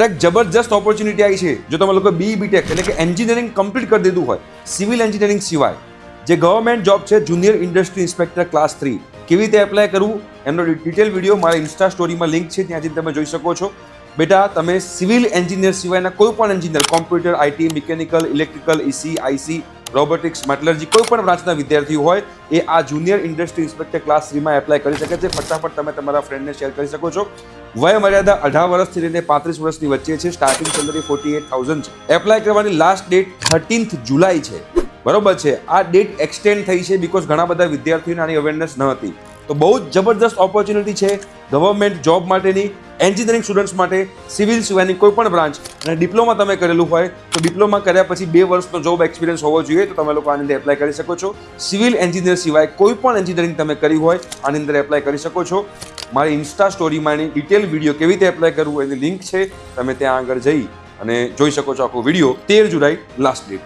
એક જબરજસ્ત ઓપોર્ચ્યુનિટી આવી છે. જો તમે લોકો BE.BTech એટલે કે એન્જિનિયરિંગ કમ્પ્લીટ કરી દીધું હોય, સિવિલ એન્જિનિયરિંગ સિવાય જે ગવર્મેન્ટ જોબ છે જુનિયર ઇન્ડસ્ટ્રી ઇન્સ્પેક્ટર ક્લાસ 3, કેવી રીતે એપ્લાય કરવું એમનો ડિટેલ વિડીયો મારા ઇન્સ્ટા સ્ટોરીમાં લિંક છે, ત્યાંથી તમે જોઈ શકો છો. બેટા, તમે સિવિલ એન્જિનિયર સિવાયના કોઈ પણ engineer, computer, IT, mechanical, electrical, EC, IC, robotics, metallurgy, કોઈ પણ બ્રાન્ચના વિદ્યાર્થીઓ હોય એ આ જુનિયર ઇન્ડસ્ટ્રી ઇન્સ્પેક્ટર ક્લાસ 3 માં એપ્લાય કરી શકે છે. ફટાફટ તમે તમારા ફ્રેન્ડને શેર કરી શકો છો. વય મર્યાદા 18 વર્ષથી લઈને 35 વર્ષની વચ્ચે છે. સ્ટાર્ટિંગ સેલરી 48,000 છે. એપ્લાય કરવાની લાસ્ટ ડેટ 13th જુલાઈ છે. બરોબર છે. આ ડેટ એક્સટેન્ડ થઈ છે બીકોઝ ઘણા બધા વિદ્યાર્થીઓને આની અવેરનેસ ન હતી. તો બહુ જ જબરદસ્ત ઓપોર્ચ્યુનિટી છે ગવર્મેન્ટ જોબ માટેની, એન્જિનિયરિંગ સ્ટુડન્ટ્સ માટે, સિવિલ સિવાયની કોઈ પણ બ્રાન્ચ, અને ડિપ્લોમા તમે કરેલું હોય તો ડિપ્લોમા કર્યા પછી 2 વર્ષનો જોબ એક્સપિરિયન્સ હોવો જોઈએ, તો તમે લોકો આની અંદર એપ્લાય કરી શકો છો. સિવિલ એન્જિનિયર સિવાય કોઈ પણ એન્જિનિયરિંગ તમે કરી હોય આની અંદર એપ્લાય કરી શકો છો. મારી ઇન્સ્ટા સ્ટોરીમાં એની ડિટેલ વિડીયો કેવી રીતે એપ્લાય કરવું એની લિંક છે, તમે ત્યાં આગળ જઈ અને જોઈ શકો છો આખો વિડીયો. 13 જુલાઈ લાસ્ટ ડેટ છે.